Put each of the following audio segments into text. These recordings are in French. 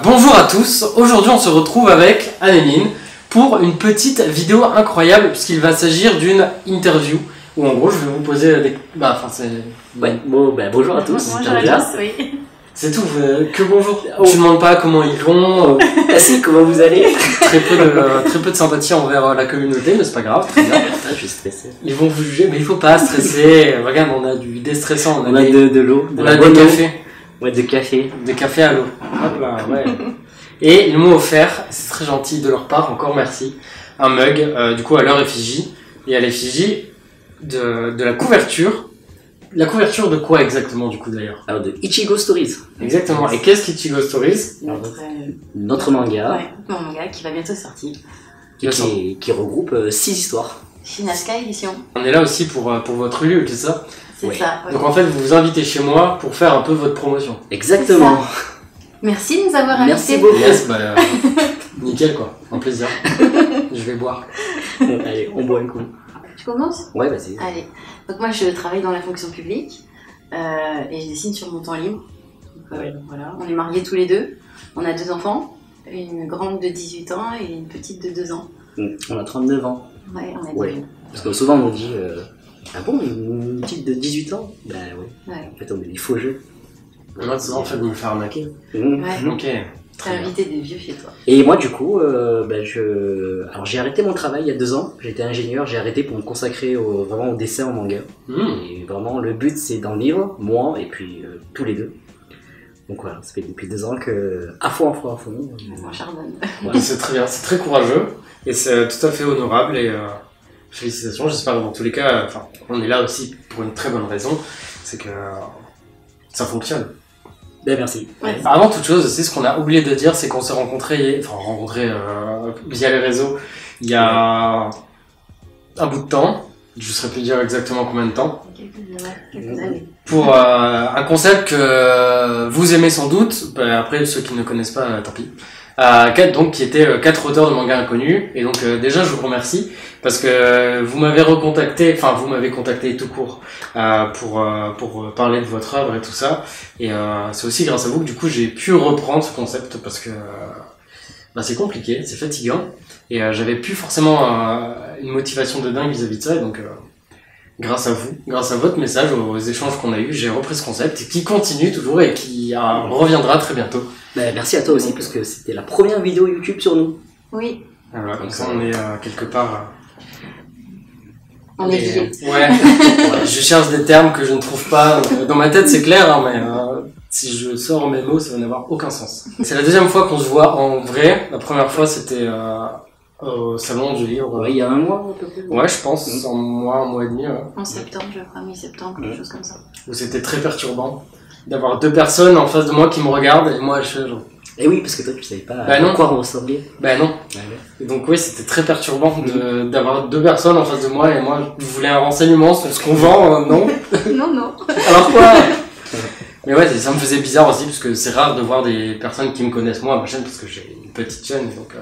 Bonjour à tous, aujourd'hui on se retrouve avec Anne-Eline pour une petite vidéo incroyable puisqu'il va s'agir d'une interview où en gros je vais vous poser des... bonjour à tous. Bonjour à tous, oui. C'est tout, que bonjour. Tu ne demandes pas comment ils vont. Ah si, comment vous allez? Très peu de sympathie envers la communauté, mais c'est pas grave. Très bien. Je suis stressé. Ils vont vous juger, mais il faut pas stresser. Regarde, on a du déstressant, on a de l'eau, on a des cafés. Ouais, de café. Des cafés à l'eau. Hop là, ouais. Et ils m'ont offert, c'est très gentil de leur part, encore merci, un mug, du coup à leur effigie, et à l'effigie de la couverture. La couverture de quoi exactement du coup d'ailleurs? Alors de Ichigo Stories. Exactement. Et qu'est-ce qu'Ichigo Stories? Notre manga. Ouais, mon manga qui va bientôt sortir. Qui regroupe 6 histoires. Shinasca édition. On est là aussi pour votre lieu, c'est ça? C'est ouais. ça. Ouais. Donc en fait vous vous invitez chez moi pour faire un peu votre promotion. Exactement. Merci de nous avoir invités. Merci beaucoup. Yes, nickel quoi, un plaisir. Je vais boire. Allez, on boit un coup. Tu commences? Ouais, vas-y. Allez. Donc moi je travaille dans la fonction publique et je dessine sur mon temps libre. Donc, voilà. On est mariés tous les deux. On a 2 enfants, une grande de 18 ans et une petite de 2 ans. On a 39 ans. Ouais, on a 18 ans. Parce que souvent on nous dit ah bon, une petite de 18 ans? Ben oui. Ouais. En fait, on est des faux jeux. Moi c'est en fait de me faire arnaquer. Ouais. Ok. T'as invité des vieux chez toi. Et moi, du coup, alors j'ai arrêté mon travail il y a 2 ans. J'étais ingénieur, j'ai arrêté pour me consacrer vraiment au dessin, au manga. Et vraiment, le but, c'est d'en vivre, moi et puis tous les deux. Donc voilà, ça fait depuis 2 ans que à fond. On charbonne. Ouais. C'est très bien, c'est très courageux et c'est tout à fait honorable et félicitations. J'espère que dans tous les cas, on est là aussi pour une très bonne raison, c'est que ça fonctionne. Ben merci. Ouais. Avant toute chose, c'est ce qu'on a oublié de dire, c'est qu'on s'est rencontrés via les réseaux il y a un bout de temps. Je ne saurais plus dire exactement combien de temps. Quelques années. Pour un concept que vous aimez sans doute, après ceux qui ne connaissent pas, tant pis. Qui étaient 4 auteurs de mangas inconnus. Et donc déjà je vous remercie parce que vous m'avez contacté tout court pour parler de votre œuvre et tout ça. Et c'est aussi grâce à vous que du coup j'ai pu reprendre ce concept parce que c'est compliqué, c'est fatigant. Et j'avais plus forcément une motivation de dingue vis-à-vis de ça. Et donc grâce à vous, grâce à votre message, aux échanges qu'on a eus, j'ai repris ce concept qui continue toujours et qui reviendra très bientôt. Ben, merci à toi aussi parce que c'était la première vidéo YouTube sur nous. Oui. Voilà, comme ça on est quelque part... On est liés. Ouais, je cherche des termes que je ne trouve pas. Donc, dans ma tête c'est clair, hein, mais si je sors mes mots, ça va n'avoir aucun sens. C'est la 2e fois qu'on se voit en vrai. La première fois c'était au salon du livre. Ouais, il y a 1 mois à peu près. Ouais, je pense, un mois et demi. Ouais. En septembre, je crois, mi-septembre, quelque chose comme ça. Où c'était très perturbant d'avoir 2 personnes en face de moi qui me regardent et moi je fais genre... Et oui, parce que toi tu savais pas à quoi on ressemblait. Ben non. Et donc oui, c'était très perturbant d'avoir 2 personnes en face de moi et moi je voulais un renseignement sur ce qu'on vend, non. Non. Alors quoi? Mais ouais, ça me faisait bizarre aussi parce que c'est rare de voir des personnes qui me connaissent moi à ma chaîne parce que j'ai une petite chaîne donc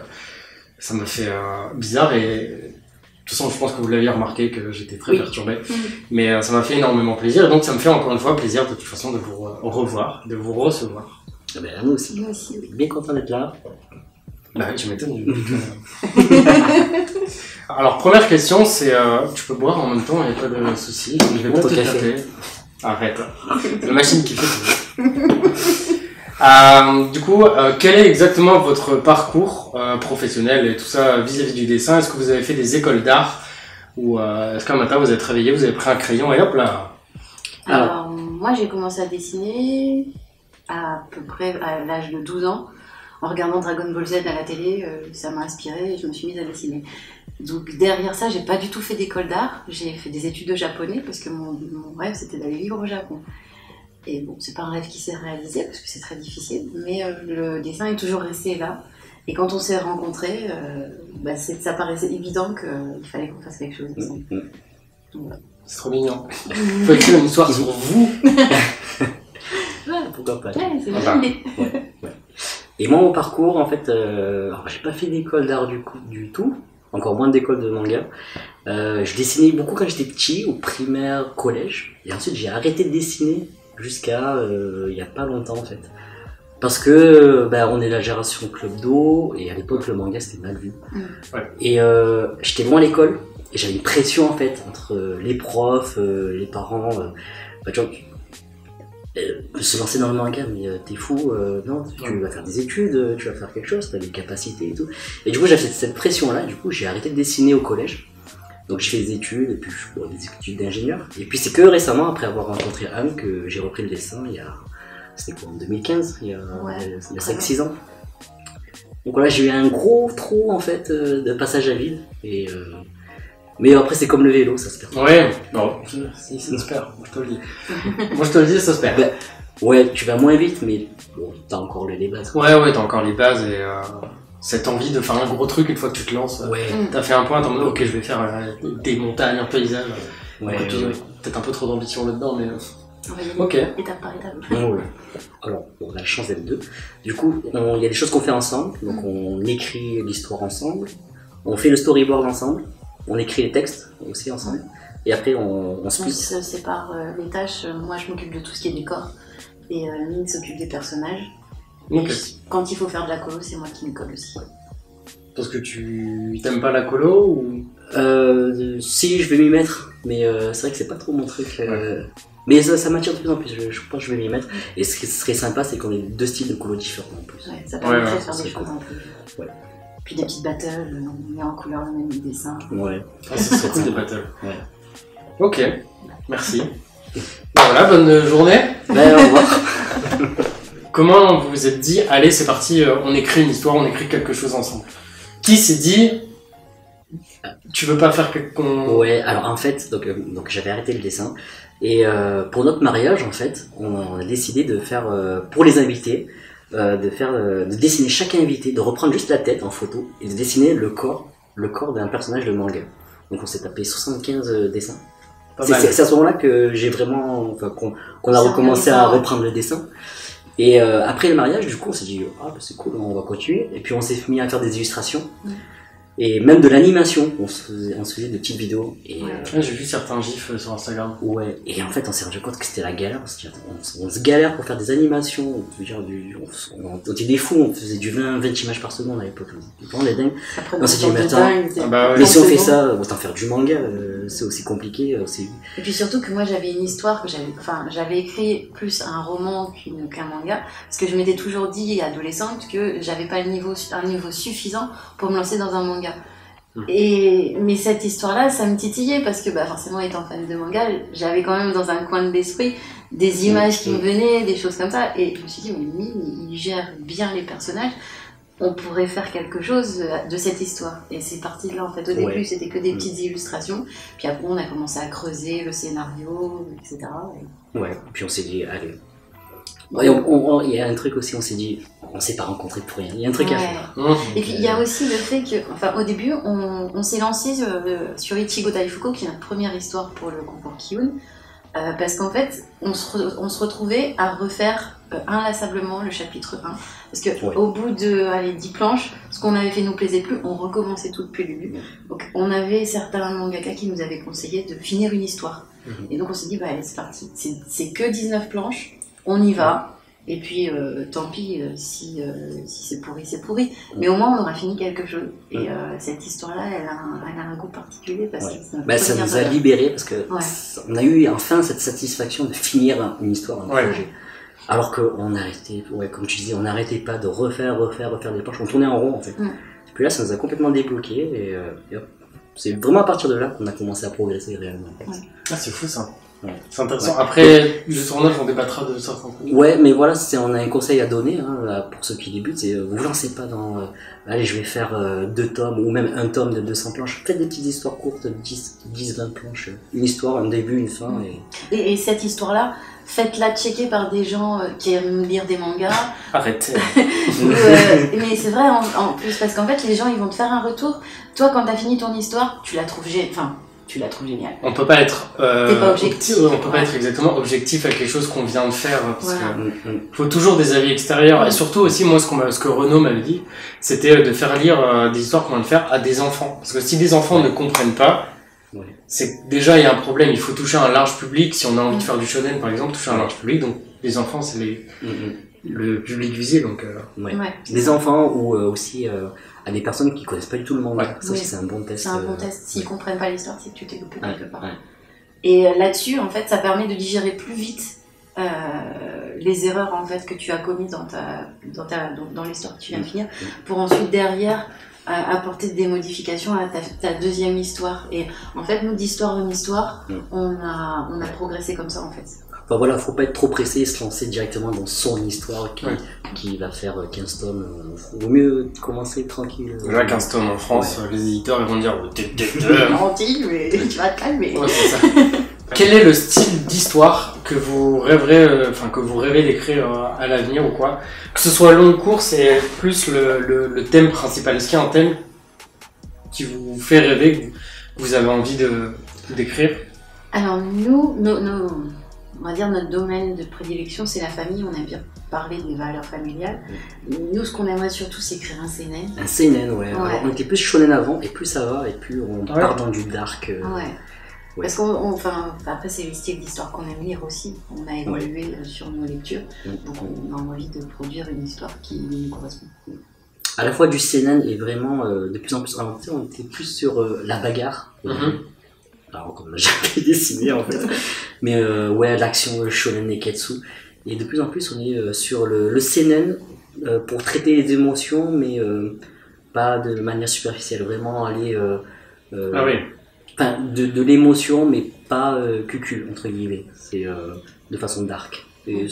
ça me fait bizarre et de toute façon je pense que vous l'aviez remarqué que j'étais très perturbé. Mais ça m'a fait énormément plaisir et donc ça me fait encore une fois plaisir de toute façon de vous revoir, de vous recevoir. Ah ben, nous aussi. Moi aussi, oui. Bien content d'être là. Bah tu m'étonnes. Alors première question c'est tu peux boire en même temps, il n'y a pas de souci. Je vais pas te café. Arrête. C'est la machine qui fait tout. Du coup, quel est exactement votre parcours professionnel et tout ça vis-à-vis du dessin? Est-ce que vous avez fait des écoles d'art ou est-ce qu'un matin vous êtes réveillé, vous avez pris un crayon et hop là? Alors moi j'ai commencé à dessiner à peu près à l'âge de 12 ans. En regardant Dragon Ball Z à la télé, ça m'a inspirée et je me suis mise à dessiner. Donc derrière ça, j'ai pas du tout fait d'école d'art. J'ai fait des études de japonais parce que mon rêve c'était d'aller vivre au Japon. Et bon, c'est pas un rêve qui s'est réalisé parce que c'est très difficile, mais le dessin est toujours resté là. Et quand on s'est rencontrés, ça paraissait évident qu'il fallait qu'on fasse quelque chose ensemble. Donc, voilà. C'est trop mignon. Faut écrire une histoire sur vous. Pourquoi pas? Ouais, c'est une idée. Ouais. Et moi, mon parcours, en fait, alors, j'ai pas fait d'école d'art du tout, encore moins d'école de manga. Je dessinais beaucoup quand j'étais petit, au primaire, collège, et ensuite j'ai arrêté de dessiner jusqu'à il y a pas longtemps en fait. Parce que on est la génération Club d'eau et à l'époque le manga c'était mal vu. Ouais. Et j'étais loin à l'école et j'avais une pression en fait entre les profs, les parents. Tu vois, se lancer dans le manga, mais t'es fou, non, tu vas faire des études, tu vas faire quelque chose, t'as des capacités et tout. Et du coup j'avais cette pression là, du coup j'ai arrêté de dessiner au collège. Donc j'ai fait des études et puis je fais des études d'ingénieur. Et puis c'est que récemment, après avoir rencontré Anne, que j'ai repris le dessin c'était quoi, en 2015, il y a 5-6 ans. Donc voilà, j'ai eu un gros trou en fait de passage à vide. Et, mais après c'est comme le vélo, ça se perd. Ouais, non, ça se perd, moi je te le dis. Moi je te le dis, ça se perd. Ouais, tu vas moins vite, mais bon, t'as encore les bases. Ouais, t'as encore les bases et cette envie de faire un gros truc une fois que tu te lances. Ouais. T'as fait un point, t'es en mode ok, je vais faire des montagnes, un paysage. Ouais, peut-être un peu trop d'ambition là-dedans, mais. Ok. Étape par étape. Ouais. Alors, on a la chance d'être deux. Du coup, il y a des choses qu'on fait ensemble. Donc, on écrit l'histoire ensemble. On fait le storyboard ensemble. On écrit les textes aussi ensemble. Et après, on split. On se sépare les tâches. Moi, je m'occupe de tout ce qui est décor. Et Mine s'occupe des personnages. Okay. Et quand il faut faire de la colo, c'est moi qui me colle aussi. Parce que tu t'aimes pas la colo ou si, je vais m'y mettre. Mais c'est vrai que c'est pas trop mon truc. Mais ça m'attire de plus en plus, je pense que je vais m'y mettre. Et ce qui serait sympa, c'est qu'on ait deux styles de colo différents en plus. Ouais, ça permettrait de faire des choses un peu. Ouais. Puis des petites battles, on met en couleur le même dessin. Ouais. Ah, ça serait cool des battles. Ouais. Ok, merci. Voilà, bonne journée. Au revoir. Comment vous vous êtes dit, allez, c'est parti, on écrit une histoire, on écrit quelque chose ensemble? Qui s'est dit, tu veux pas faire qu'on... Ouais, alors en fait, donc j'avais arrêté le dessin. Et pour notre mariage, en fait, on a décidé de faire, pour les invités, de dessiner chaque invité, de reprendre juste la tête en photo et de dessiner le corps d'un personnage de manga. Donc on s'est tapé 75 dessins. C'est à ce moment-là que j'ai vraiment, qu'on a recommencé à reprendre le dessin. Et après le mariage, du coup, on s'est dit, c'est cool, on va continuer. Et puis on s'est mis à faire des illustrations. Et même de l'animation, on se faisait de petites vidéos. Et, j'ai vu certains gifs sur Instagram. Ouais, et en fait on s'est rendu compte que c'était la galère, parce on se galère pour faire des animations, on était des fous, on faisait du 20 images par seconde à l'époque, on est dingue. On s'est dit, mais attends, mais si on fait ça, autant faire du manga, c'est aussi compliqué. Et puis surtout que moi j'avais une histoire que j'avais écrit plus un roman qu'un manga, parce que je m'étais toujours dit, adolescente, que j'avais pas un niveau suffisant pour me lancer dans un manga. Mais cette histoire-là, ça me titillait parce que forcément, étant fan de manga, j'avais quand même dans un coin de l'esprit des images qui me venaient, des choses comme ça. Et je me suis dit, mais Mine, il gère bien les personnages. On pourrait faire quelque chose de cette histoire. Et c'est parti de là, en fait. Au début, c'était que des petites illustrations. Puis après, on a commencé à creuser le scénario, etc. Ouais, puis on s'est dit, allez. Il y a un truc aussi, on s'est dit, on s'est pas rencontrés pour rien, il y a un truc à faire. Et puis il y a aussi le fait que, au début, on s'est lancé sur Ichigo Daifuku, qui est notre première histoire pour le concours Kiyun, parce qu'en fait, on se retrouvait à refaire inlassablement le chapitre 1. Parce qu'au bout de 10 planches, ce qu'on avait fait nous plaisait plus, on recommençait tout depuis le début. Donc on avait certains mangaka qui nous avaient conseillé de finir une histoire. Et donc on s'est dit, allez, c'est parti, c'est que 19 planches. On y va, et puis tant pis si c'est pourri, c'est pourri. Mais au moins on aura fini quelque chose. Et cette histoire-là, elle a un goût particulier parce que ça nous a libérés parce que on a eu enfin cette satisfaction de finir une histoire, un projet. Alors qu'on arrêtait, comme tu disais, on n'arrêtait pas de refaire des planches, on tournait en rond en fait. Et puis là, ça nous a complètement débloqué et hop, c'est vraiment à partir de là qu'on a commencé à progresser réellement. Ah, c'est fou ça. C'est intéressant. Après, le tournage, on débattra de ça. Ouais, mais voilà, on a un conseil à donner pour ceux qui débutent, c'est vous lancez pas dans allez, je vais faire 2 tomes ou même un tome de 200 planches. Faites des petites histoires courtes, 10-20 planches, une histoire, un début, une fin. Et cette histoire-là, faites-la checker par des gens qui aiment lire des mangas. Arrêtez. Mais c'est vrai en plus, parce qu'en fait, les gens ils vont te faire un retour. Toi, quand t'as fini ton histoire, tu la trouves géniale. On peut pas être pas objectif. On peut pas être exactement objectif à quelque chose qu'on vient de faire parce que faut toujours des avis extérieurs et surtout aussi moi ce que Renaud m'avait dit, c'était de faire lire des histoires qu'on vient de faire à des enfants parce que si des enfants ne comprennent pas, c'est que déjà il y a un problème, il faut toucher un large public si on a envie de faire du shonen par exemple, toucher un large public, donc les enfants c'est le public visé, donc... Ouais. Des enfants ou aussi à des personnes qui connaissent pas du tout le manga. Ça aussi, c'est un bon test. C'est un bon test. S'ils comprennent pas l'histoire, c'est que tu t'es loupé quelque part. Et là-dessus, en fait, ça permet de digérer plus vite les erreurs en fait que tu as commises dans l'histoire que tu viens de finir, pour ensuite derrière apporter des modifications à ta deuxième histoire. Et en fait, nous, d'histoire en histoire, on a progressé comme ça en fait. Enfin voilà, faut pas être trop pressé et se lancer directement dans son histoire qui va faire 15 tomes. Vaut mieux commencer tranquille. Déjà 15 tomes en France, les éditeurs ils vont dire t'es menti, mais tu vas te calmer. Ouais, c'est ça. Quel est le style d'histoire que vous rêvez d'écrire à l'avenir ou quoi? Que ce soit long ou court, c'est plus le thème principal. Est-ce qu'il y a un thème qui vous fait rêver, que vous avez envie d'écrire? Alors nous, on va dire notre domaine de prédilection, c'est la famille. On aime bien parler des valeurs familiales. Nous, ce qu'on aimerait surtout, c'est écrire un seinen. Un seinen, ouais. Alors, on était plus shonen avant, et plus ça va, et plus on part dans du dark. Parce après, c'est le style d'histoire qu'on aime lire aussi. On a évolué sur nos lectures, donc on a envie de produire une histoire qui nous correspond. À la fois du seinen et vraiment de plus en plus. Alors, on était plus sur la bagarre. Alors qu'on n'a jamais dessiné en fait, mais l'action, le shonen neketsu, et de plus en plus on est sur le seinen pour traiter les émotions, mais pas de manière superficielle, vraiment aller de l'émotion, mais pas cucul entre guillemets, c'est de façon dark, et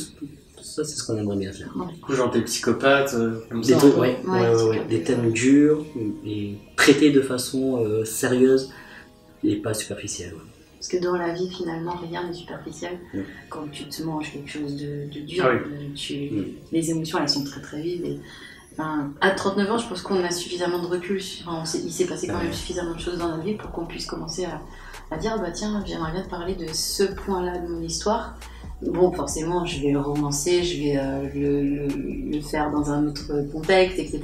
ça c'est ce qu'on aimerait bien faire. Du coup genre des psychopathes, comme des ça. Des thèmes durs, et traités de façon sérieuse, et pas superficielle. Parce que dans la vie, finalement, rien n'est superficiel. Quand tu te manges quelque chose de dur, les émotions, elles sont très très vives. Et, à 39 ans, je pense qu'on a suffisamment de recul. Il s'est passé quand même suffisamment de choses dans notre vie pour qu'on puisse commencer à dire tiens, j'aimerais bien te parler de ce point-là de mon histoire. Bon, forcément, je vais le romancer, je vais le faire dans un autre contexte, etc.,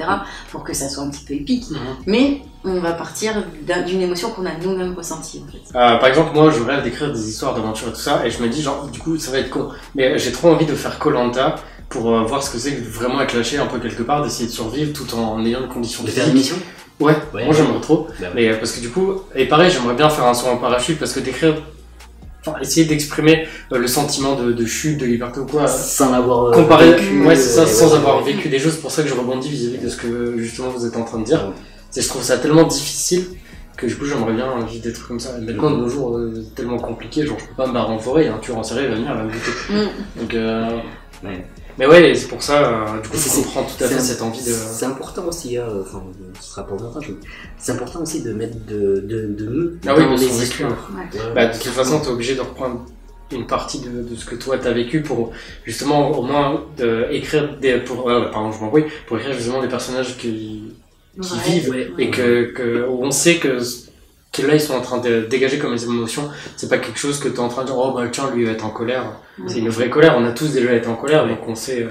pour que ça soit un petit peu épique. Mais on va partir d'une émotion qu'on a nous-mêmes ressentie, en fait. Par exemple, moi, je rêve d'écrire des histoires d'aventure et tout ça, et je me dis, genre, du coup, ça va être con. Mais j'ai trop envie de faire Koh-Lanta pour voir ce que c'est que vraiment être lâché un peu quelque part, d'essayer de survivre tout en ayant des conditions physiques. De faire une mission ? Ouais, moi j'aimerais trop. Mais parce que du coup, et pareil, j'aimerais bien faire un saut en parachute, parce que d'écrire... essayer d'exprimer le sentiment de chute, de liberté ou quoi, sans avoir vécu, sans avoir vécu des choses. C'est pour ça que je rebondis vis-à-vis de ce que justement vous êtes en train de dire. Je trouve ça tellement difficile que du coup j'aimerais bien vivre des trucs comme ça. Et maintenant de nos jours, c'est tellement compliqué, genre je peux pas me barrer en forêt, un tueur en série va venir, il va me buter. Donc mais ouais, c'est pour ça, du coup je comprends tout à fait cette envie de... C'est important aussi, ce sera pour longtemps, c'est important aussi de mettre de nous dans les histoires. De toute façon, t'es obligé de reprendre une partie de ce que toi t'as vécu pour justement au moins écrire pour écrire justement des personnages qui vivent et que où on sait que là ils sont en train de dégager comme les émotions, c'est pas quelque chose que t'es en train de dire tiens lui il va être en colère, c'est une vraie colère, on a tous déjà été en colère, donc on sait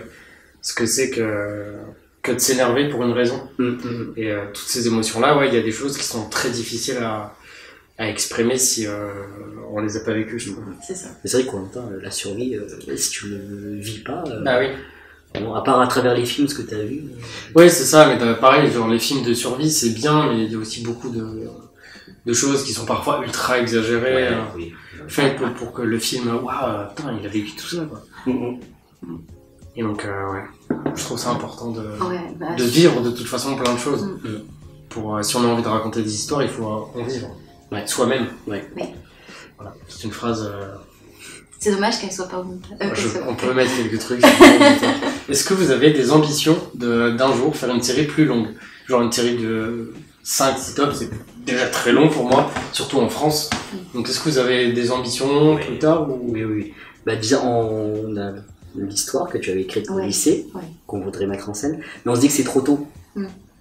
ce que c'est que de s'énerver pour une raison. Et toutes ces émotions là, il y a des choses qui sont très difficiles à exprimer si on les a pas vécues, je trouve. C'est ça. Mais c'est vrai qu'en même temps, la survie, si tu le vis pas, bon, à part à travers les films, ce que t'as vu. Ouais, c'est ça, mais pareil, genre les films de survie c'est bien, mais il y a aussi beaucoup de choses qui sont parfois ultra exagérées, faites pour que le film, putain, il a vécu tout ça, quoi. Et donc, je trouve ça important de vivre de toute façon plein de choses. Si on a envie de raconter des histoires, il faut en vivre. Soi-même. Voilà, c'est une phrase... C'est dommage qu'elle soit pas bonne. On peut mettre quelques trucs. Est-ce que vous avez des ambitions d'un jour faire une série plus longue? Genre une série de 5-6 tomes, c'est déjà très long pour moi, surtout en France. Donc est-ce que vous avez des ambitions plus tard ou... Oui. Déjà, on a l'histoire que tu avais écrite au lycée, qu'on voudrait mettre en scène, mais on se dit que c'est trop tôt.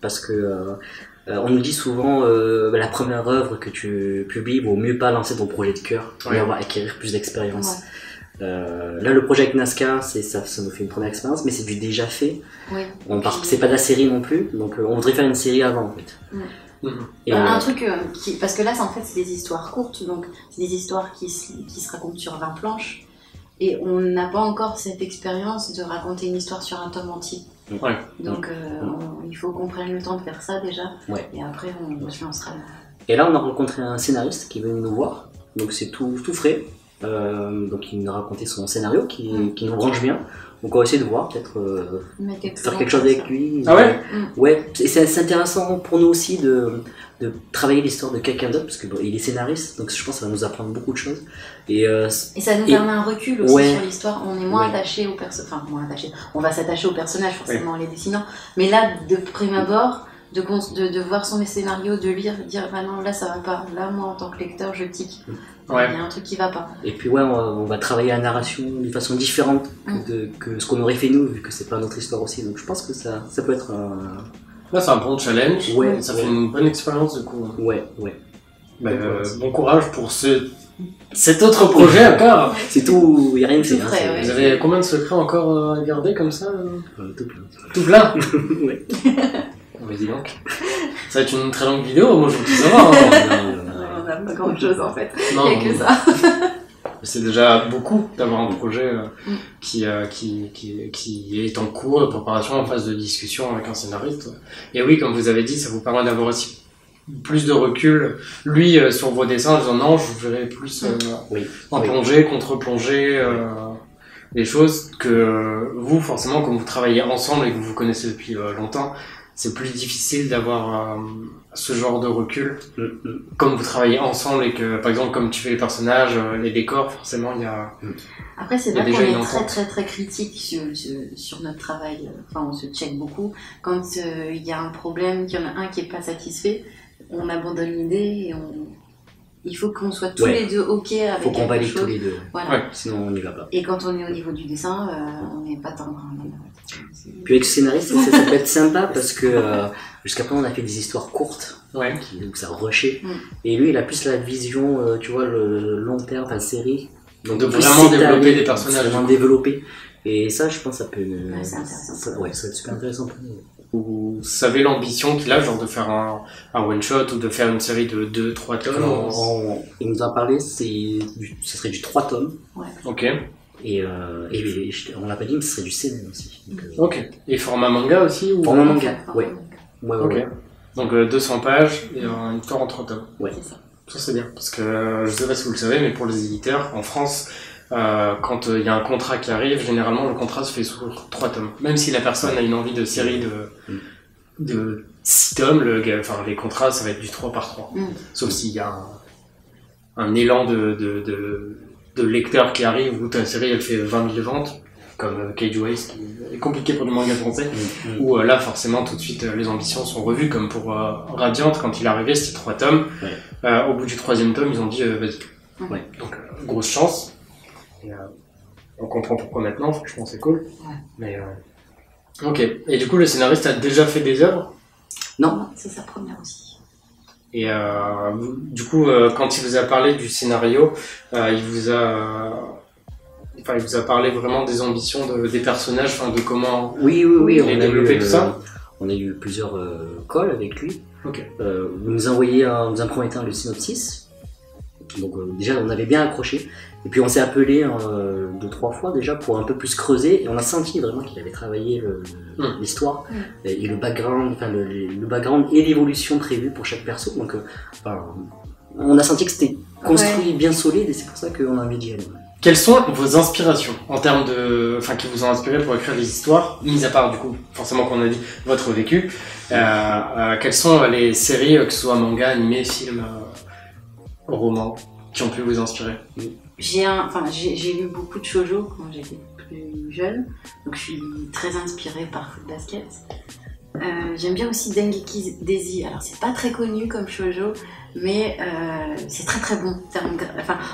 Parce que on nous dit souvent la première œuvre que tu publies, vaut mieux pas lancer ton projet de cœur, mais acquérir plus d'expérience. Là, le projet avec Nazca, ça nous fait une première expérience, mais c'est du déjà fait. C'est pas de la série non plus, donc on voudrait faire une série avant en fait. Et un truc parce que là, en fait, c'est des histoires courtes, donc c'est des histoires qui se racontent sur 20 planches. Et on n'a pas encore cette expérience de raconter une histoire sur un tome entier. Ouais. Donc il faut qu'on prenne le temps de faire ça déjà. Ouais. Et après on se lancera. Et là on a rencontré un scénariste qui est venu nous voir. Donc c'est tout frais. Donc il nous a raconté son scénario qui nous branche bien. Donc on va essayer de voir, peut-être faire quelque chose avec lui. Ah ouais. Ouais, et c'est intéressant pour nous aussi de travailler l'histoire de quelqu'un d'autre, parce qu'il est scénariste, donc je pense que ça va nous apprendre beaucoup de choses. Et ça nous permet un recul aussi ouais. sur l'histoire, on est moins attaché aux personnages, enfin moins attaché, on va s'attacher aux personnages forcément en les dessinant, mais là de prime abord, de voir son scénario, de lire, de dire ah non là ça va pas, là moi en tant que lecteur je tique. Ouais. Il y a un truc qui va pas. Et puis ouais, on va travailler la narration d'une façon différente que ce qu'on aurait fait nous, vu que c'est pas notre histoire aussi. Donc je pense que ça peut être un... Là c'est un bon challenge, ouais, ça fait une bonne expérience du coup. Ouais. Bon courage pour cet autre projet encore. C'est tout, il n'y a rien de fait. Vous avez combien de secrets encore à garder comme ça Tout plein. Tout plein. Ouais. Mais dis donc. Ça va être une très longue vidéo, moi je veux tout savoir. On n'a pas grand chose en fait, Non, il n'y a que ça. C'est déjà beaucoup d'avoir un projet qui est en cours de préparation, en phase de discussion avec un scénariste. Et oui, comme vous avez dit, ça vous permet d'avoir aussi plus de recul, lui, sur vos dessins, en disant non, je verrai plus en plongée, contre-plongée, des choses que vous, forcément, comme vous travaillez ensemble et que vous vous connaissez depuis longtemps, c'est plus difficile d'avoir ce genre de recul. Comme vous travaillez ensemble et que, par exemple, comme tu fais les personnages, les décors, forcément, il y a... Après, c'est vrai qu'on est très critique sur notre travail. Enfin, on se check beaucoup. Quand il y a un problème, qu'il y en a un qui n'est pas satisfait, on abandonne l'idée et il faut qu'on soit tous les deux OK avec quelque chose. Il faut qu'on valide tous les deux. Voilà. Sinon, on n'y va pas. Et quand on est au niveau du dessin, on n'est pas tendre. Puis avec le scénariste, ça peut être sympa parce que jusqu'à présent, on a fait des histoires courtes. Donc ça rushait. Et lui, il a plus la vision, tu vois, le long terme, enfin série. Donc de vraiment développer des personnages. Vraiment développer. Et ça, je pense, ça peut... c'est intéressant. Ça va être super intéressant pour nous. Vous savez l'ambition qu'il a, genre de faire un one-shot ou de faire une série de 2-3 tomes? Alors, il nous a parlé, ce serait du 3 tomes. Ouais. Ok. Et on l'a pas dit, mais ce serait du CNN aussi. Donc, ok. Et format manga aussi ou... Format manga, ouais. Ok. Donc 200 pages et une histoire en 3 tomes. Ouais. C'est ça. Ça c'est bien, parce que je sais pas si vous le savez, mais pour les éditeurs, en France, quand il y a un contrat qui arrive, généralement le contrat se fait sur 3 tomes. Même si la personne a une envie de série de 6 tomes, les contrats ça va être du 3 par 3. Sauf s'il y a un élan de lecteurs qui arrive où ta série elle fait 20 000 ventes, comme Cage Ways, qui est compliqué pour le manga français, où là forcément tout de suite les ambitions sont revues, comme pour Radiant, quand il est arrivé c'était 3 tomes. Au bout du 3e tome ils ont dit vas-y. Donc grosse chance. Et, on comprend pourquoi maintenant, franchement c'est cool. Mais ok. Et du coup le scénariste a déjà fait des œuvres? Non, c'est sa première aussi. Et du coup quand il vous a parlé du scénario, il vous a parlé vraiment des ambitions des personnages, de comment il a développé tout ça. On a eu plusieurs calls avec lui. Ok. Vous nous envoyez dans un premier temps le synopsis. Donc déjà on avait bien accroché. Et puis on s'est appelé 2-3 fois déjà pour un peu plus creuser. Et on a senti vraiment qu'il avait travaillé l'histoire et le background, le background et l'évolution prévue pour chaque perso. Donc on a senti que c'était construit bien solide et c'est pour ça qu'on a envie d'y aller. Quelles sont vos inspirations en termes qui vous ont inspiré pour écrire des histoires, mis à part du coup, forcément qu'on a dit votre vécu, quelles sont les séries, que ce soit manga, animé, film, roman, qui ont pu vous inspirer? J'ai lu beaucoup de shoujo quand j'étais plus jeune, donc je suis très inspirée par Fruit Basket. J'aime bien aussi Dengeki Daisy. Alors c'est pas très connu comme shoujo, mais c'est très très bon.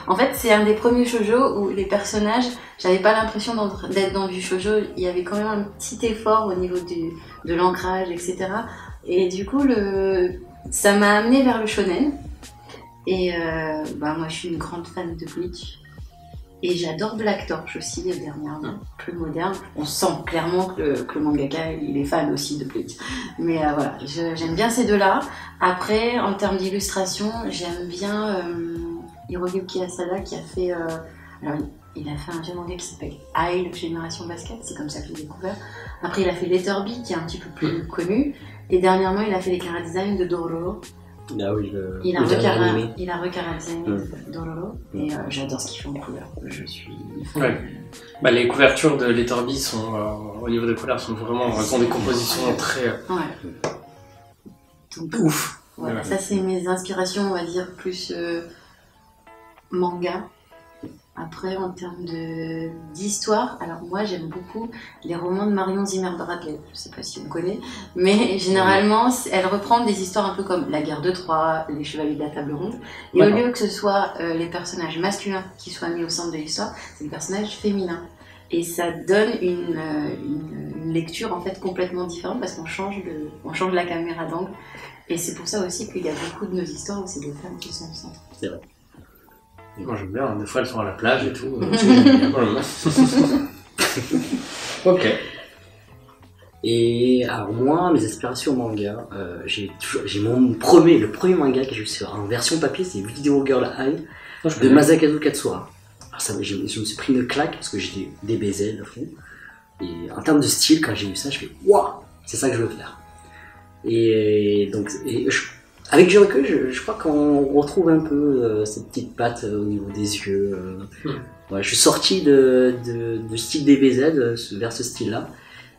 En fait, c'est un des premiers shoujo où les personnages, j'avais pas l'impression d'être dans du shoujo. Il y avait quand même un petit effort au niveau de l'ancrage, etc. Et du coup, ça m'a amené vers le shonen. Et moi, je suis une grande fan de Bleach. Et j'adore Black Torch aussi, dernièrement, plus moderne. On sent clairement que le mangaka, il est fan aussi de Bleach. Mais voilà, j'aime bien ces deux-là. Après, en termes d'illustration, j'aime bien Hiroyuki Asada qui a fait... alors, il a fait un vieux manga qui s'appelle Aile Génération Basket, c'est comme ça que je l'ai découvert. Après, il a fait Letterby, qui est un petit peu plus connu. Et dernièrement, il a fait les chara-design de Dororo. Ah oui, il a recara-designé Dororo. Et j'adore ce qu'il fait en couleur. Je suis fan. Ouais. Bah, les couvertures de Letterby sont, au niveau des couleurs, sont vraiment ont des compositions très Donc, ouf. Voilà, ça c'est mes inspirations, on va dire, plus manga. Après, en termes d'histoire, alors moi j'aime beaucoup les romans de Marion Zimmer Bradley. Je sais pas si on connaît, mais généralement elle reprend des histoires un peu comme La Guerre de Troie, Les Chevaliers de la Table Ronde. Et au lieu que ce soit les personnages masculins qui soient mis au centre de l'histoire, c'est les personnages féminins. Et ça donne une lecture en fait complètement différente parce qu'on change la caméra d'angle. Et c'est pour ça aussi qu'il y a beaucoup de nos histoires où c'est des femmes qui sont au centre. C'est vrai. Moi j'aime bien, des fois elles sont à la plage et tout. J'aime bien. Ok. Et alors moi, mes inspirations manga, j'ai le premier manga que j'ai vu en version papier, c'est Video Girl Eye de Masakazu Katsura. Alors ça, je me suis pris une claque parce que j'étais DBZ à fond. Et en termes de style, quand j'ai vu ça, je fais waouh, c'est ça que je veux faire. Et donc, avec du recul, je crois qu'on retrouve un peu ces petites pattes au niveau des yeux. Ouais, je suis sorti de style DBZ vers ce style-là.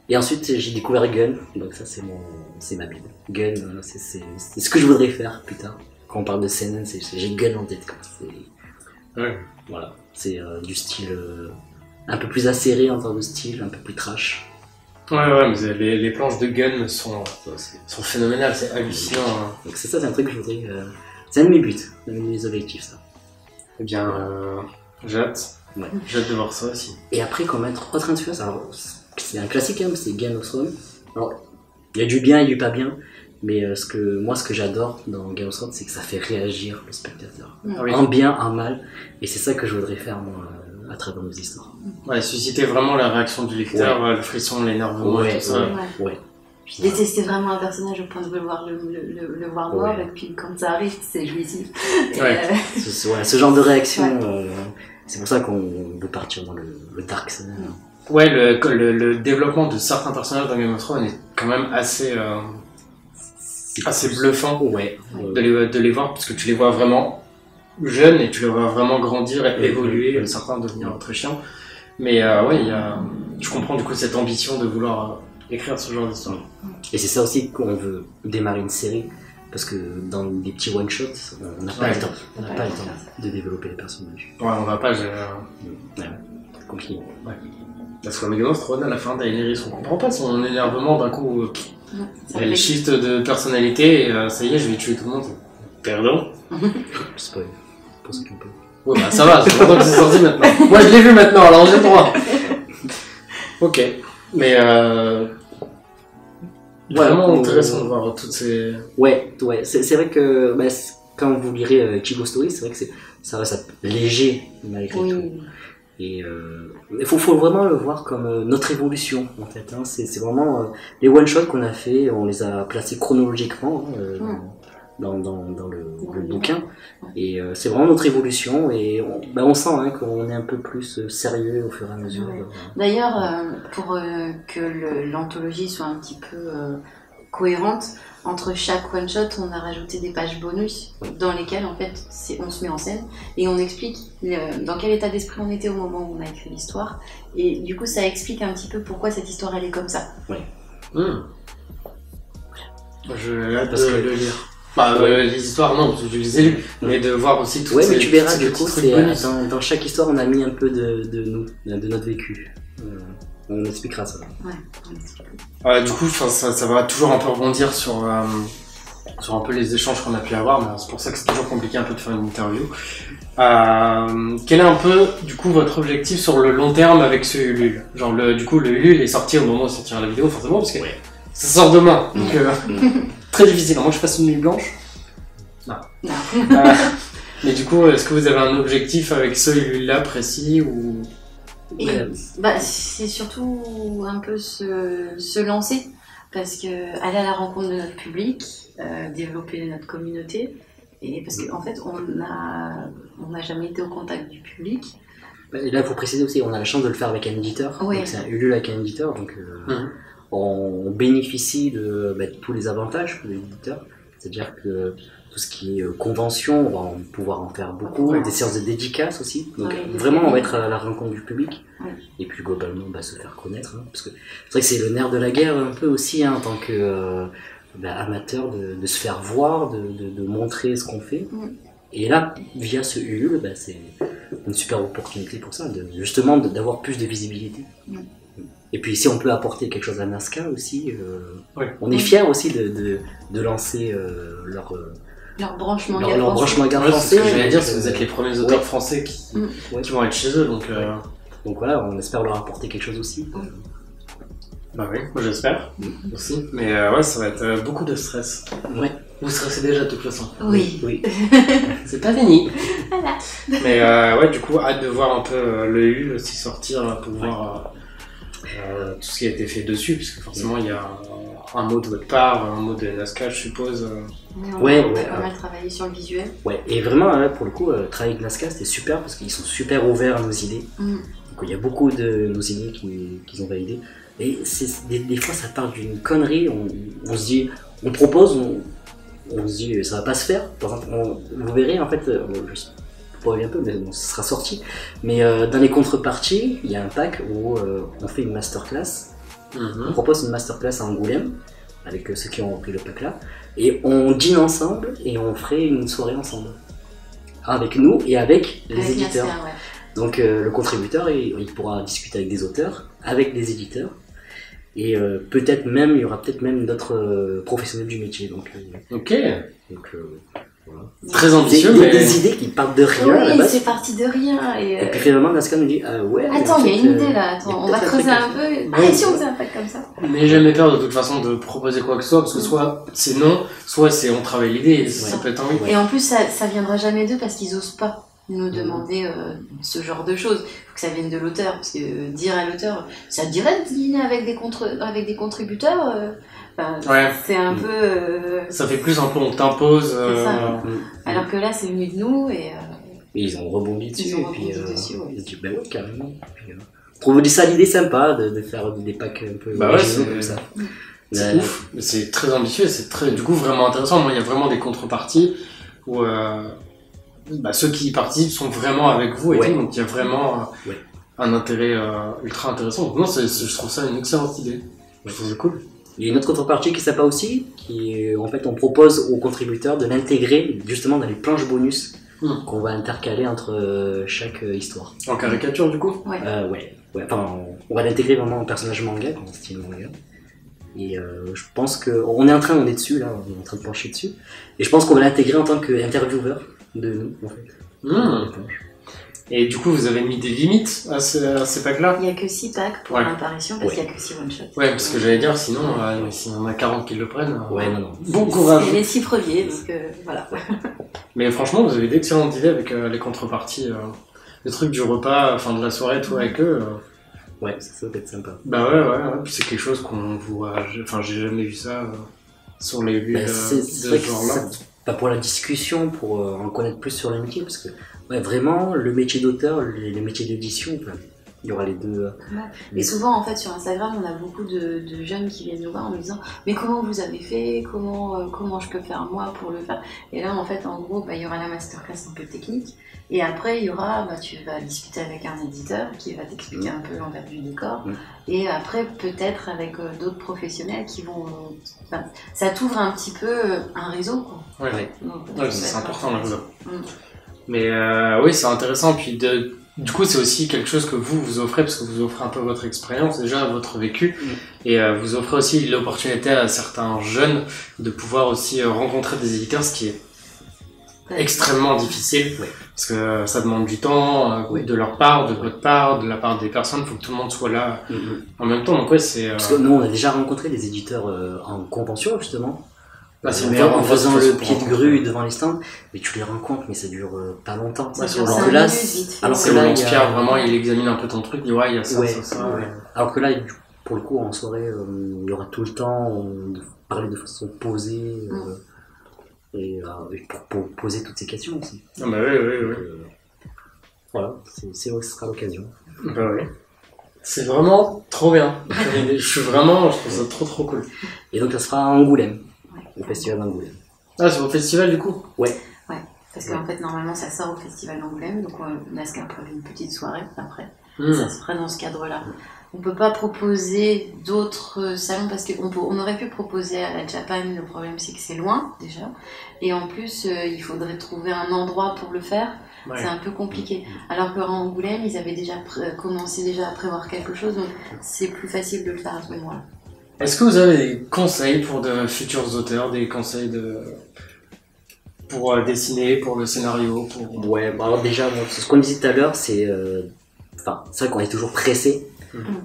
Et ensuite, j'ai découvert Gun. Donc ça, c'est ma bible. Gun, c'est ce que je voudrais faire plus tard. Quand on parle de seinen, j'ai Gun en tête. Ouais. Voilà, c'est du style un peu plus acéré en termes de style, un peu plus trash. Ouais, mais les planches de Gun sont phénoménales, c'est hallucinant. Hein. Donc c'est ça, c'est un truc que je voudrais... c'est un de mes buts, un de mes objectifs, ça. Eh bien, j'ai hâte. Ouais. J'ai hâte de voir ça aussi. Et après, comme autre influence, alors c'est un classique, hein, c'est Game of Thrones. Alors, il y a du bien et du pas bien, mais ce que j'adore dans Game of Thrones, c'est que ça fait réagir le spectateur. Ah oui. En bien, en mal, et c'est ça que je voudrais faire, moi, à travers nos histoires. Ouais, susciter vraiment la réaction du lecteur, le frisson, l'énervement, tout ça. Ouais. Je détestais vraiment un personnage au point de vouloir le voir mort, et puis quand ça arrive, c'est jouissif. Ouais. Ce genre de réaction, c'est pour ça qu'on veut partir dans le dark side. Ouais, le développement de certains personnages dans Game of Thrones est quand même assez bluffant de les voir, parce que tu les vois vraiment jeunes et tu les vois vraiment grandir et évoluer, certains devenir très chiants. Mais je comprends du coup cette ambition de vouloir écrire ce genre d'histoire. Et c'est ça aussi qu'on veut démarrer une série, parce que dans des petits one-shots, on n'a pas le temps. On n'a pas le temps de développer les personnages. Ouais, on va pas. C'est compliqué. Ouais. Parce que Game of Thrones, à la fin, Daenerys, on comprend pas son énervement d'un coup. Elle shift de personnalité et ça y est, je vais tuer tout le monde. Pardon. Spoil. Pour ceux qui ont pas. Ouais, bah ça va, c'est longtemps que c'est sorti maintenant. Moi je l'ai vu maintenant, alors j'ai le droit. Ok. Mais vraiment intéressant de voir toutes ces... Ouais, c'est vrai que quand vous lirez Chigo Story, c'est vrai que ça reste léger malgré tout. Et il faut vraiment le voir comme notre évolution en fait. Hein. C'est vraiment les one-shots qu'on a fait, on les a placés chronologiquement dans le bouquin. Et c'est vraiment notre évolution et on sent qu'on est un peu plus sérieux au fur et à mesure. D'ailleurs, pour que l'anthologie soit un petit peu cohérente, entre chaque one-shot, on a rajouté des pages bonus dans lesquelles en fait on se met en scène et on explique dans quel état d'esprit on était au moment où on a écrit l'histoire. Et du coup, ça explique un petit peu pourquoi cette histoire elle est comme ça. Ouais. J'ai hâte de le lire. Les histoires, non, parce que je les ai lues, mais de voir aussi toutes ces... mais tu verras, du coup, dans chaque histoire, on a mis un peu de nous, de notre vécu. On expliquera ça. Ouais, on expliquera. Du coup, ça va toujours un peu rebondir sur un peu les échanges qu'on a pu avoir, mais c'est pour ça que c'est toujours compliqué un peu de faire une interview. Quel est un peu, du coup, votre objectif sur le long terme avec ce Ulule? Genre, du coup, le Ulule est sorti au moment où sortira la vidéo, forcément, parce que ça sort demain, donc très difficile. Moi, je fasse une nuit blanche. Non. Mais du coup, est-ce que vous avez un objectif avec ce Ulule-là précis ou... c'est surtout un peu se lancer, parce que aller à la rencontre de notre public, développer notre communauté, et parce qu'en fait on n'a jamais été au contact du public, Et là, il faut préciser aussi, on a la chance de le faire avec un éditeur. Oui. Donc c'est un Ulule avec un éditeur, donc on bénéficie de tous les avantages de l'éditeur. C'est-à-dire que tout ce qui est convention, on va pouvoir en faire beaucoup, des séances de dédicaces aussi. Donc vraiment, on va être à la rencontre du public. Et puis globalement, se faire connaître. Parce que c'est vrai que c'est le nerf de la guerre un peu aussi, en tant que amateur, de se faire voir, de montrer ce qu'on fait. Et là, via ce Ulule, c'est une super opportunité pour ça, justement d'avoir plus de visibilité. Et puis si on peut apporter quelque chose à Nazca aussi, on est fiers aussi de lancer leur branche manga français. C'est ce que j'allais dire, vous êtes les premiers auteurs français qui vont être chez eux. Donc voilà, on espère leur apporter quelque chose aussi. Bah oui, moi j'espère aussi. Mais ça va être beaucoup de stress. Ouais. Vous stressez déjà de toute façon. Oui. C'est pas fini. Voilà. Mais du coup, hâte de voir un peu le Ulule aussi sortir pour voir tout ce qui a été fait dessus, parce que forcément il y a un mot de votre part, un mot de Nazca, je suppose. On a pas mal travaillé sur le visuel. Ouais, et vraiment, là, pour le coup, travailler avec Nazca, c'était super parce qu'ils sont super ouverts à nos idées. Donc il y a beaucoup de nos idées qu'ils ont validées. Et des fois, ça part d'une connerie. On se dit, on propose, on se dit, ça va pas se faire. Par exemple, vous verrez, en fait, je spoil un peu, mais bon, ça sera sorti. Mais dans les contreparties, il y a un pack où on fait une masterclass. On propose une masterclass à Angoulême, avec ceux qui ont pris le pack là. Et on dîne ensemble et on ferait une soirée ensemble. Avec nous et avec les éditeurs. Nazca, Donc le contributeur, il pourra discuter avec des auteurs, avec des éditeurs. Et peut-être même, il y aura peut-être même d'autres professionnels du métier. Donc, voilà. Très ambitieux, mais... des idées qui partent de rien. Oui, c'est parti de rien. Et puis finalement, Nazca nous dit, ouais... Attends, il y a une idée là, on va creuser un peu. Et si on faisait un pack comme ça? Mais jamais peur de toute façon de proposer quoi que ce soit, parce que soit c'est non, soit c'est on travaille l'idée, et ça peut être un oui. Et en plus, ça viendra jamais d'eux parce qu'ils osent pas nous demander ce genre de choses. Faut que ça vienne de l'auteur, parce que dire à l'auteur, ça te dirait de dîner avec des contributeurs, c'est un peu... Ça fait plus un peu on t'impose. Alors que là, c'est venu de nous et ils ont rebondi dessus. Ils ont rebondi dessus, ils se disent, ouais, carrément. Je trouve ça l'idée sympa de faire des packs un peu comme ça. C'est ouf, c'est très ambitieux, c'est très, du coup, vraiment intéressant. Moi, il y a vraiment des contreparties où ceux qui y participent sont vraiment avec vous et tout, donc il y a vraiment un intérêt ultra intéressant. Donc, non, je trouve ça une excellente idée. Je trouve ça cool. Il y a une autre contrepartie qui est sympa aussi, qui en fait on propose aux contributeurs de l'intégrer justement dans les planches bonus qu'on va intercaler entre chaque histoire. En caricature du coup? Enfin, on va l'intégrer vraiment en personnage manga, en style manga. Et je pense qu'on est en train de plancher dessus. Et je pense qu'on va l'intégrer en tant qu'intervieweur de nous, en fait. Et du coup, vous avez mis des limites à ces packs-là? Il n'y a que 6 packs pour l'apparition parce qu'il n'y a que 6 one-shots. Ouais, parce que j'allais dire, sinon, s'il y en a 40 qui le prennent, non. Bon courage. C'est les 6 premiers, donc voilà. Mais franchement, vous avez d'excellentes idées avec les contreparties, le truc du repas, de la soirée, tout avec eux. Ouais, ça peut être sympa. Ouais. Puis c'est quelque chose qu'on voit. J'ai jamais vu ça sur les vues de ce genre-là. Pour la discussion, pour en connaître plus sur le métier, parce que vraiment, le métier d'auteur, les métiers d'édition, il y aura les deux. Et souvent, en fait, sur Instagram, on a beaucoup de jeunes qui viennent nous voir en nous disant « Mais comment vous avez fait ? Comment je peux faire moi pour le faire ?» Et là, en fait, en gros, il y aura la masterclass un peu technique. Et après, il y aura, tu vas discuter avec un éditeur qui va t'expliquer un peu l'envers du décor. Et après, peut-être avec d'autres professionnels qui vont... ça t'ouvre un petit peu un réseau, quoi. C'est important, le réseau. Mais oui, c'est intéressant. Puis du coup, c'est aussi quelque chose que vous offrez, parce que vous offrez un peu votre expérience, déjà votre vécu. Et vous offrez aussi l'opportunité à certains jeunes de pouvoir aussi rencontrer des éditeurs, ce qui est extrêmement difficile, parce que ça demande du temps de leur part, de votre part, de la part des personnes. Il faut que tout le monde soit là en même temps. Donc c'est... Parce que nous, on a déjà rencontré des éditeurs en convention, justement. En faisant le pied de grue devant les stands, mais tu les rencontres, mais ça dure pas longtemps. Alors que là, vraiment, il examine un peu ton truc, il dit il y a ça, ça. Alors que là, pour le coup, en soirée, il y aura tout le temps de parler de façon posée, et pour poser toutes ces questions aussi. Oui. Voilà, ce sera l'occasion. Bah oui. C'est vraiment trop bien. Je trouve ça trop cool. Et donc ça sera à Angoulême, au festival d'Angoulême. Ah, c'est au festival du coup? Ouais. Parce qu'en fait, normalement, ça sort au festival d'Angoulême, donc NASCAR prévu une petite soirée après. Ça se fera dans ce cadre-là. On peut pas proposer d'autres salons parce qu'on aurait pu proposer à la Japan, le problème c'est que c'est loin déjà. Et en plus, il faudrait trouver un endroit pour le faire. Ouais. C'est un peu compliqué. Alors qu'à Angoulême, ils avaient déjà commencé à prévoir quelque chose, donc c'est plus facile de le faire à ce moment-là. Est-ce que vous avez des conseils pour de futurs auteurs, des conseils pour dessiner, pour le scénario, pour... Ouais, bah alors déjà, ce qu'on disait tout à l'heure, c'est vrai qu'on est toujours pressé,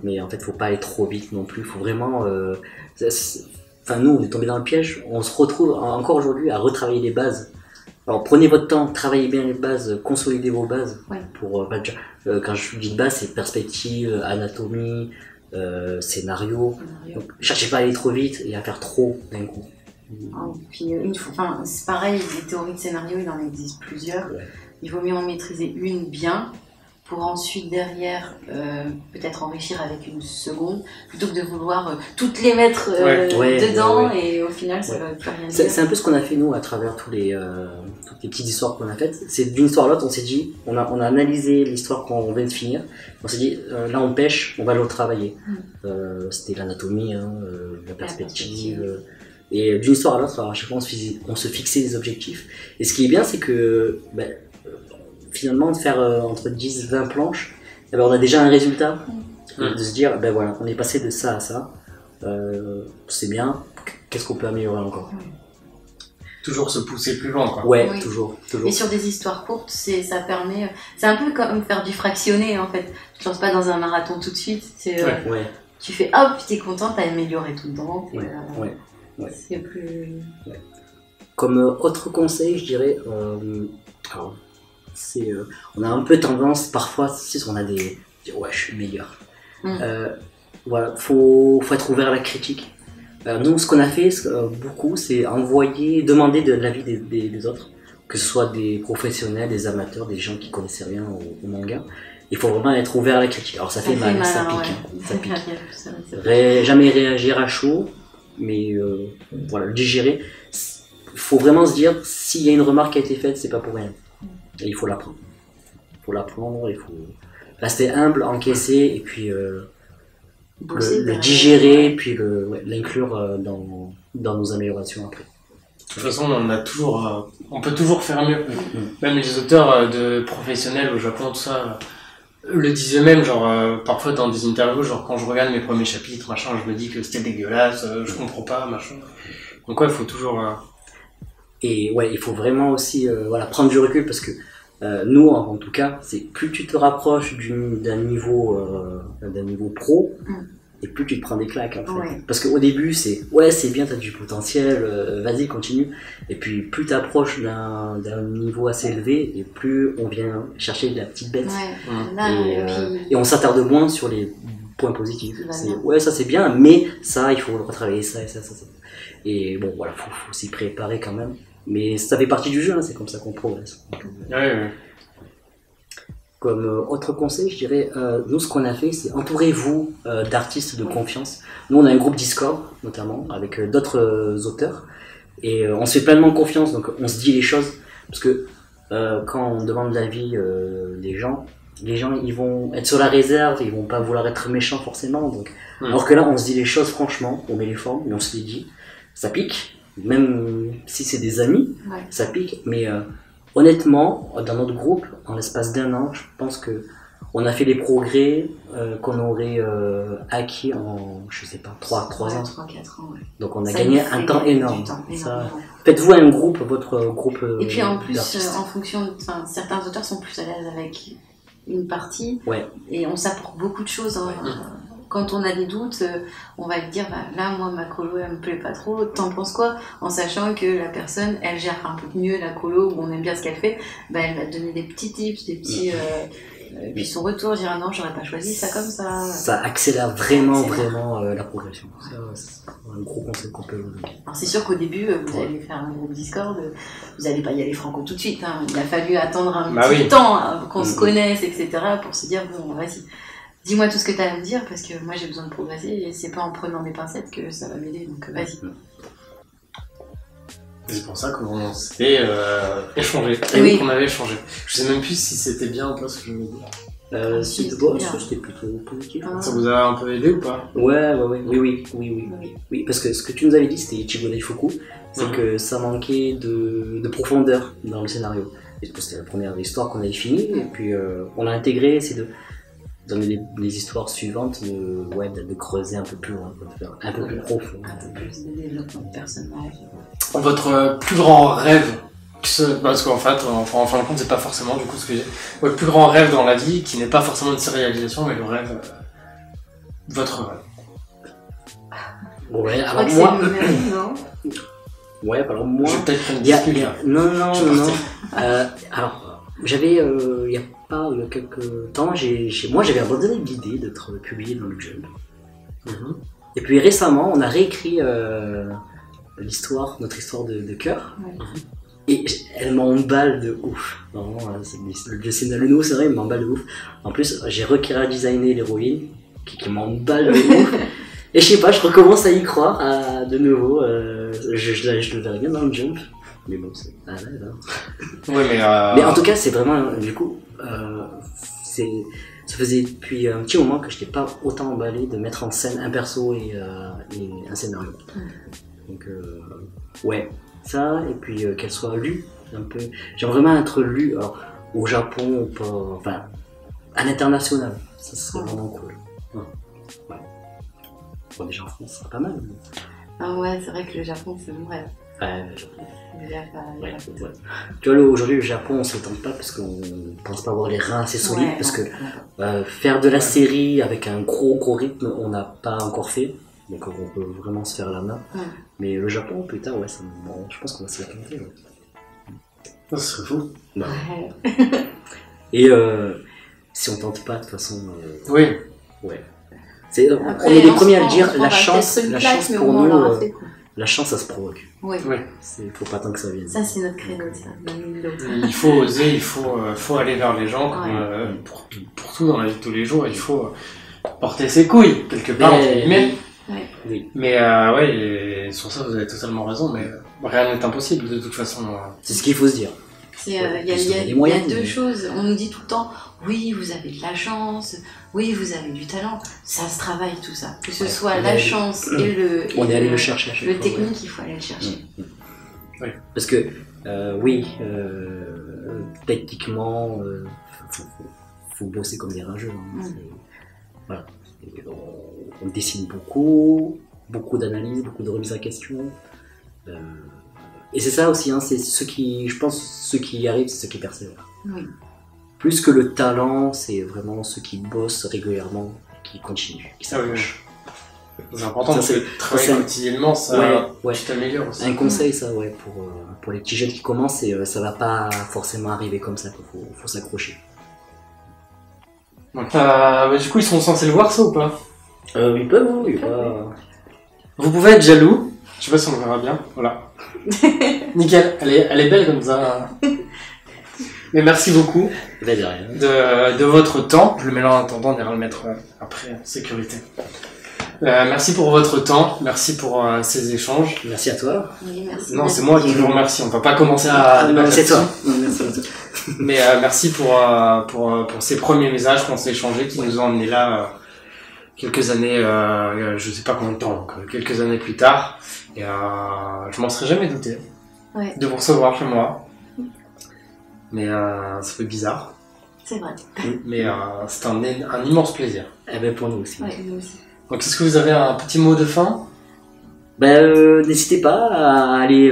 mais en fait, faut pas aller trop vite non plus. Faut vraiment, nous, on est tombé dans le piège. On se retrouve encore aujourd'hui à retravailler les bases. Alors, prenez votre temps, travaillez bien les bases, consolidez vos bases. Ouais. Pour quand je dis de base, c'est perspective, anatomie, scénario. Donc, cherchez pas à aller trop vite et à faire trop d'un coup. Puis c'est pareil, les théories de scénario, il en existe plusieurs. Ouais. Il vaut mieux en maîtriser une bien pour ensuite derrière peut-être enrichir avec une seconde plutôt que de vouloir toutes les mettre dedans et au final ça va plus rien dire. C'est un peu ce qu'on a fait nous à travers toutes les petites histoires qu'on a faites. C'est d'une histoire à l'autre, on s'est dit, on a analysé l'histoire qu'on vient de finir, on s'est dit là on pêche, on va le travailler. C'était l'anatomie, la perspective. Et d'une histoire à l'autre, à chaque fois on se fixait des objectifs. Et ce qui est bien, c'est que finalement, de faire entre 10 et 20 planches, on a déjà un résultat. De se dire, voilà, on est passé de ça à ça. C'est bien, qu'est-ce qu'on peut améliorer encore? Toujours se pousser plus loin, quoi. Ouais, oui. Toujours. Et sur des histoires courtes, ça permet... C'est un peu comme faire du fractionné, en fait. Tu te lances pas dans un marathon tout de suite. Tu fais hop, t'es content, t'as amélioré tout le temps. Ouais. C'est plus... Ouais. Comme autre conseil, je dirais, on a un peu tendance, parfois, on a des... Ouais, je suis meilleur. Voilà, faut être ouvert à la critique. Nous, ce qu'on a fait beaucoup, c'est demander de l'avis des autres, que ce soit des professionnels, des amateurs, des gens qui connaissaient rien au manga. Il faut vraiment être ouvert à la critique. Alors ça fait mal, ça pique. Ça pique. Jamais réagir à chaud. Mais voilà, le digérer, il faut vraiment se dire, s'il y a une remarque qui a été faite, c'est pas pour rien. Et il faut l'apprendre. Il faut rester humble, encaisser, et puis le digérer, puis l'inclure dans nos améliorations après. De toute façon, on peut toujours faire mieux. Même les auteurs de professionnels au Japon, tout ça... le disaient même, parfois dans des interviews, quand je regarde mes premiers chapitres, machin, je me dis que c'était dégueulasse, je comprends pas, machin. Donc il faut toujours... Et il faut vraiment aussi prendre du recul parce que nous, en tout cas, c'est plus tu te rapproches d'un niveau pro, et plus tu te prends des claques en fait. Ouais. Parce qu'au début c'est bien, t'as du potentiel, vas-y continue, et puis plus t'approches d'un niveau assez élevé et plus on vient chercher de la petite bête, et on s'attarde moins sur les points positifs. Ça c'est bien, mais ça il faut le retravailler, ça. Et bon voilà, faut s'y préparer quand même, mais ça fait partie du jeu, c'est comme ça qu'on progresse. Ouais. Comme autre conseil, je dirais, nous ce qu'on a fait, c'est entourez-vous d'artistes de confiance. Nous on a un groupe Discord notamment avec d'autres auteurs et on se fait pleinement confiance, donc on se dit les choses parce que quand on demande l'avis des gens, les gens ils vont être sur la réserve, ils vont pas vouloir être méchants forcément, donc alors que là on se dit les choses franchement, on met les formes et on se les dit, ça pique, même si c'est des amis, ça pique, mais honnêtement, dans notre groupe, en l'espace d'1 an, je pense que on a fait les progrès qu'on aurait acquis en, je sais pas, 3 ans. 3-4 ans, Donc on a gagné un temps énorme. Faites-vous un groupe, votre groupe. Et puis en plus, en fonction, certains auteurs sont plus à l'aise avec une partie, et on s'apporte beaucoup de choses. Quand on a des doutes, on va lui dire, là, moi, ma colo, elle me plaît pas trop, t'en penses quoi? En sachant que la personne, elle gère un peu mieux la colo, où on aime bien ce qu'elle fait, elle va te donner des petits tips, des petits... Et puis son retour, dire non, j'aurais pas choisi ça comme ça. Ça accélère vraiment la progression. C'est un gros conseil qu'on peut donner. Alors c'est sûr qu'au début, vous allez faire un groupe Discord, vous allez pas y aller franco tout de suite. Hein. Il a fallu attendre un petit temps qu'on se connaisse, etc. pour se dire bon, vas-y. Dis-moi tout ce que tu as à me dire parce que moi j'ai besoin de progresser et c'est pas en prenant des pincettes que ça va m'aider, donc vas-y. C'est pour ça qu'on s'était échangé. Oui. Qu'on avait échangé. Je sais même plus si c'était bien ou pas ce que je veux dire. C'était plutôt positif. Ça vous a un peu aidé ou pas? Oui, parce que ce que tu nous avais dit, c'était Ichigo Daifuku, c'est que ça manquait de profondeur dans le scénario. C'était la première histoire qu'on avait finie, et puis on a intégré ces deux. Dans les histoires suivantes, de creuser un peu plus loin, de faire un peu plus profond. Un peu plus de développement de personnage. Votre plus grand rêve, parce qu'en fait, en fin de compte, c'est pas forcément du coup ce que j'ai. Votre plus grand rêve dans la vie, qui n'est pas forcément une réalisation, mais le rêve. Votre rêve. Ouais, Je alors crois moi. que c'est le même, non? Ouais, alors moi. Je vais peut-être prendre une discussion. Non. Alors, j'avais. Il y a quelques temps, moi j'avais abandonné l'idée d'être publié dans le Jump. Et puis récemment, on a réécrit notre histoire de cœur. Et elle m'emballe de ouf. Vraiment, le scénario, c'est vrai, il m'emballe de ouf. En plus, j'ai designé l'héroïne qui m'emballe de ouf. Et je sais pas, je recommence à y croire de nouveau. Je le verrai bien dans le Jump. Mais bon, c'est un rêve. Oui, mais en tout cas, c'est vraiment, du coup, ça faisait depuis un petit moment que je n'étais pas autant emballé de mettre en scène un perso et un scénario. Donc, ouais, ça, et puis qu'elle soit lue un peu. J'aimerais vraiment être lue au Japon, enfin, à l'international. Ça serait vraiment cool. Ouais. Bon, déjà en France, ça serait pas mal. Ah ouais, c'est vrai que le Japon, c'est mon rêve. Ouais. Ouais. Tu vois, aujourd'hui, le Japon, on se tente pas parce qu'on pense pas avoir les reins assez solides. Parce que faire de la série avec un gros rythme, on n'a pas encore fait. Donc, on peut vraiment se faire la main. Mais le Japon, putain, je pense qu'on va se la tenter. Ça serait fou. Et si on tente pas, de toute façon. Oui. Ouais. On est les premiers à le dire, la chance pour nous. La chance, ça se provoque. Oui. Il faut pas tant que ça vienne. Ça, c'est notre credo, ça. Il faut oser, il faut aller vers les gens, comme pour tout dans la vie de tous les jours, il faut porter ses couilles, quelque part, entre guillemets. Oui. Mais et sur ça, vous avez totalement raison, mais rien n'est impossible, de toute façon. C'est ce qu'il faut se dire. Il y a deux choses. On nous dit tout le temps, oui, vous avez de la chance, oui, vous avez du talent. Ça se travaille tout ça. Que ce soit la chance et on est allé le chercher à chaque fois. Le fois, technique, il faut aller le chercher. Oui. Parce que, techniquement, faut bosser comme des rageux. Voilà. On dessine beaucoup d'analyses, beaucoup de remises en question. Et c'est ça aussi, c'est ceux qui y arrivent, c'est ceux qui persévèrent. Oui. Plus que le talent, c'est vraiment ceux qui bossent régulièrement, qui continuent, qui s'approchent. C'est important de travailler quotidiennement, ça t'améliore aussi. Un conseil, ça, pour les petits jeunes qui commencent, ça va pas forcément arriver comme ça, faut s'accrocher. Donc, du coup, ils sont censés le voir, ça ou pas? Ils peuvent, oui. Vous pouvez être jaloux. Je sais pas si on le verra bien. Voilà. Nickel. Elle est belle comme ça. Mais merci beaucoup de votre temps. Je le mets là en attendant, on ira le mettre après en sécurité. Merci pour votre temps. Merci pour ces échanges. Merci à toi. Oui, merci. Non, c'est moi qui vous remercie. On va pas commencer à débattre. C'est toi. Merci à toi. Mais merci pour ces premiers messages qu'on s'est échangés qui nous ont emmenés là quelques années, je sais pas combien de temps, donc, quelques années plus tard. Et je m'en serais jamais douté de vous recevoir chez moi. Mais ça fait bizarre. C'est vrai. Mais c'est un immense plaisir. Eh ben pour nous aussi. Ouais, nous aussi. Donc est-ce que vous avez un petit mot de fin? N'hésitez pas à aller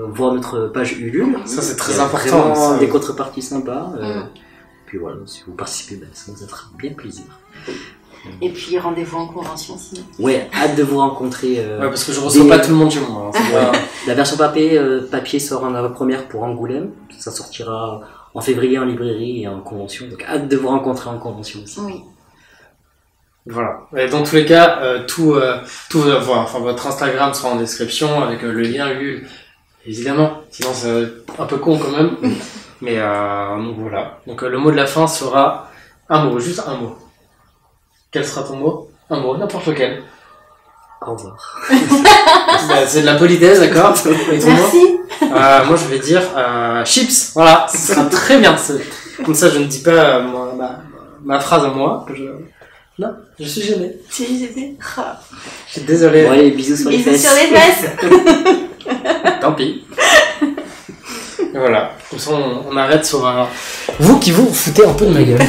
voir notre page Ulule. Ça c'est très important. Vraiment des contreparties sympas. Puis voilà, si vous participez, ça nous fera bien plaisir. Et puis rendez-vous en convention sinon. Ouais, hâte de vous rencontrer. Parce que je reçois pas tout le monde chez moi. La version papier sort en avant-première pour Angoulême. Ça sortira en février en librairie et en convention. Donc hâte de vous rencontrer en convention aussi. Oui. Voilà. Et dans tous les cas, votre Instagram sera en description avec le lien Ulule, évidemment. Sinon c'est un peu con quand même. Mais donc voilà. Donc le mot de la fin sera un mot, juste un mot. Quel sera ton mot? Un mot, n'importe lequel. Au revoir. C'est de la politesse, d'accord. Et ton Merci. mot moi je vais dire chips. Voilà, ce sera très bien. Comme ça je ne dis pas ma phrase à moi. Non, je suis gêné. Si j'étais. Je suis désolé. Bon, allez, bisous sur les Bisous fesses. sur les fesses. Tant pis. Et voilà. Comme ça on arrête sur vous qui vous foutez un peu de ma gueule.